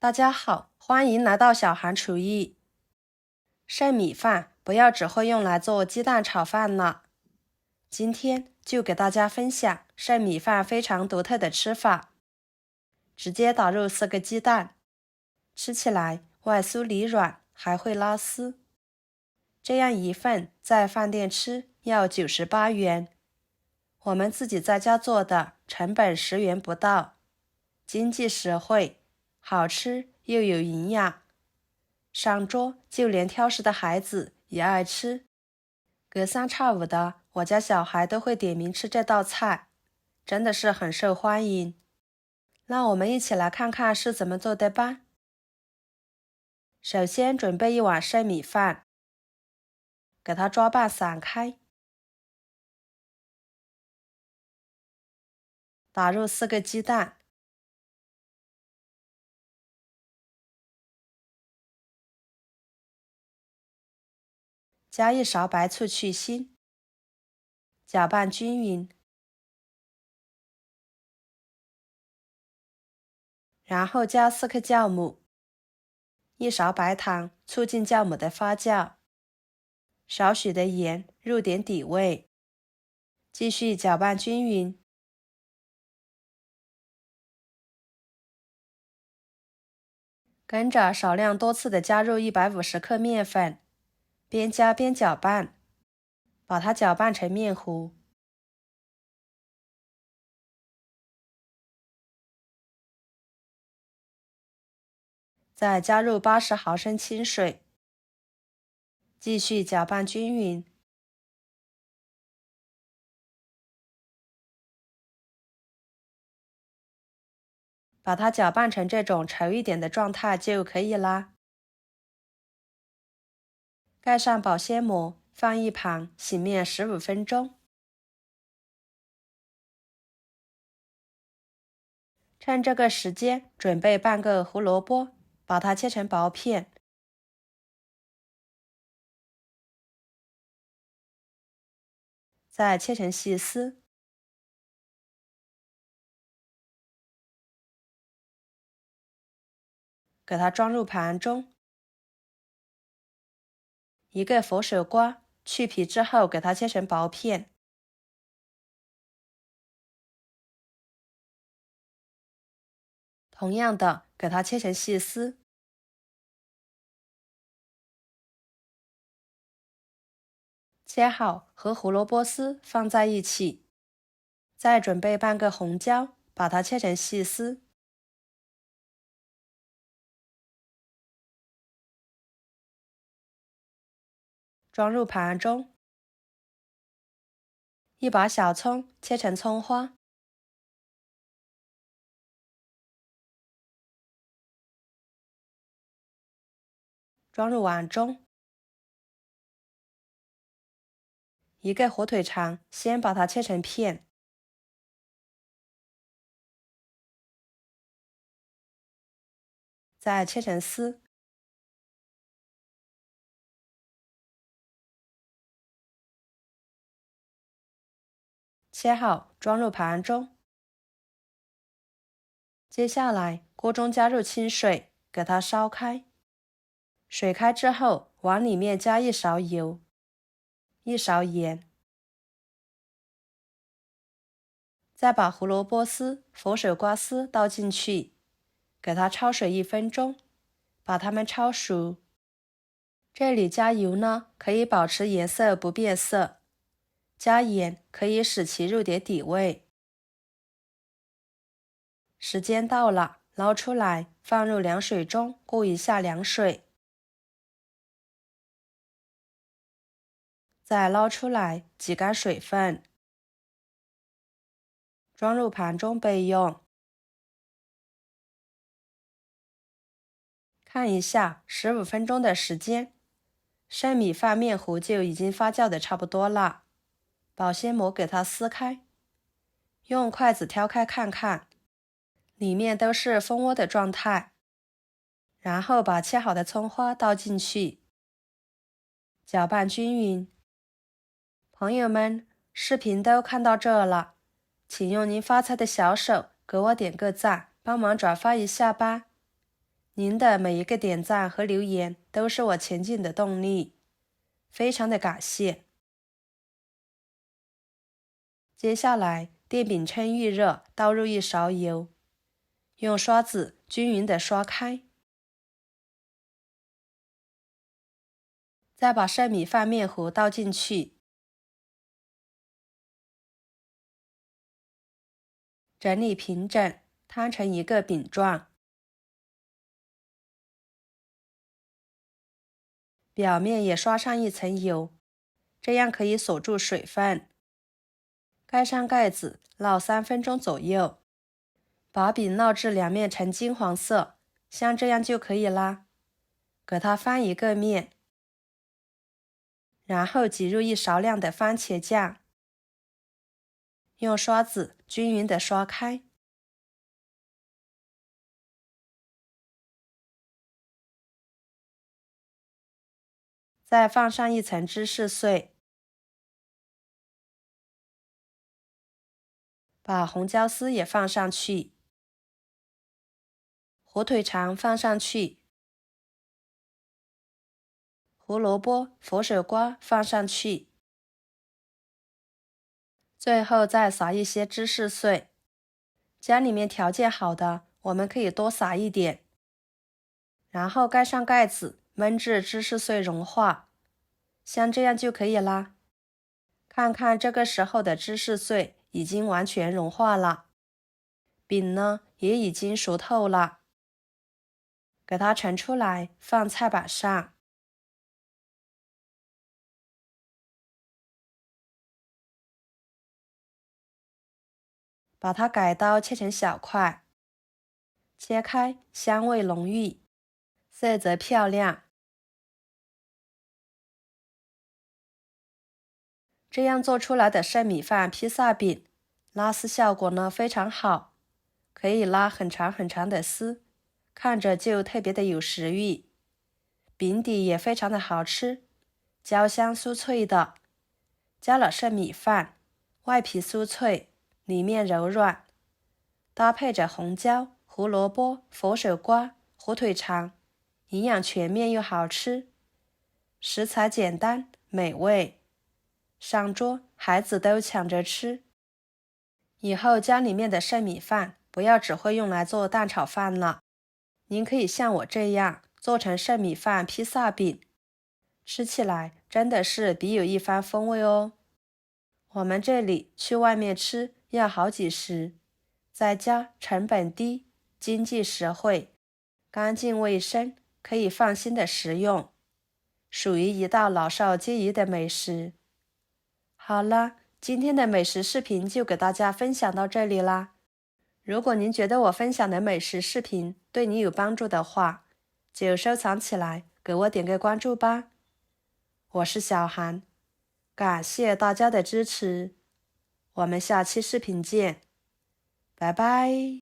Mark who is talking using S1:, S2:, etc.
S1: 大家好，欢迎来到小韩厨艺。剩米饭不要只会用来做鸡蛋炒饭了，今天就给大家分享剩米饭非常独特的吃法。直接打入4个鸡蛋，吃起来外酥里软，还会拉丝。这样一份在饭店吃要98元，我们自己在家做的成本10元不到，经济实惠，好吃又有营养。上桌就连挑食的孩子也爱吃，隔三差五的我家小孩都会点名吃这道菜，真的是很受欢迎。那我们一起来看看是怎么做的吧。首先准备1碗生米饭，给它抓拌散开，打入4个鸡蛋，加1勺白醋去腥，搅拌均匀，然后加4颗酵母，1勺白糖促进酵母的发酵，少许的盐入点底味，继续搅拌均匀。跟着少量多次的加入150克面粉，边加边搅拌，把它搅拌成面糊。再加入80毫升清水，继续搅拌均匀。把它搅拌成这种稠一点的状态就可以啦。盖上保鲜膜，放一旁醒面15分钟。趁这个时间，准备半个胡萝卜，把它切成薄片。再切成细丝。给它装入盘中。1个佛手瓜，去皮之后给它切成薄片。同样的，给它切成细丝。切好和胡萝卜丝放在一起。再准备半个红椒，把它切成细丝。装入盘中。1把小葱切成葱花。装入碗中。1个火腿肠，先把它切成片。再切成丝。切好，装入盘中。接下来，锅中加入清水，给它烧开。水开之后，往里面加1勺油，1勺盐。再把胡萝卜丝、佛手瓜丝倒进去，给它焯水1分钟，把它们焯熟。这里加油呢，可以保持颜色不变色；加盐可以使其入点底味。时间到了，捞出来，放入凉水中过一下凉水。再捞出来，挤干水分，装入盘中备用。看一下15分钟的时间，生米饭面糊就已经发酵的差不多了。保鲜膜给它撕开，用筷子挑开看看，里面都是蜂窝的状态。然后把切好的葱花倒进去，搅拌均匀。朋友们，视频都看到这了，请用您发财的小手给我点个赞，帮忙转发一下吧。您的每一个点赞和留言都是我前进的动力，非常的感谢。接下来，电饼趁预热，倒入1勺油，用刷子均匀的刷开，再把剩米饭面糊倒进去，整理平整，摊成一个饼状，表面也刷上1层油，这样可以锁住水分。盖上盖子，烙3分钟左右，把饼烙至两面呈金黄色，像这样就可以啦。给它翻一个面，然后挤入1勺量的番茄酱，用刷子均匀的刷开，再放上1层芝士碎，把红椒丝也放上去，火腿肠放上去，胡萝卜、佛手瓜放上去，最后再撒一些芝士碎。家里面条件好的，我们可以多撒一点，然后盖上盖子，焖至芝士碎融化，像这样就可以啦。看看这个时候的芝士碎已经完全融化了，饼呢也已经熟透了，给它盛出来放菜板上。把它改刀切成小块，切开香味浓郁，色泽漂亮。这样做出来的剩米饭披萨饼，拉丝效果呢非常好，可以拉很长很长的丝，看着就特别的有食欲。饼底也非常的好吃，焦香酥脆的，加了剩米饭，外皮酥脆，里面柔软，搭配着红椒、胡萝卜、佛手瓜、火腿肠，营养全面又好吃，食材简单美味，上桌孩子都抢着吃。以后家里面的剩米饭不要只会用来做蛋炒饭了，您可以像我这样做成剩米饭披萨饼，吃起来真的是别有一番风味哦。我们这里去外面吃要好几十，在家成本低，经济实惠，干净卫生，可以放心的食用，属于一道老少皆宜的美食。好了，今天的美食视频就给大家分享到这里啦。如果您觉得我分享的美食视频对你有帮助的话，就收藏起来，给我点个关注吧。我是小韩，感谢大家的支持，我们下期视频见，拜拜。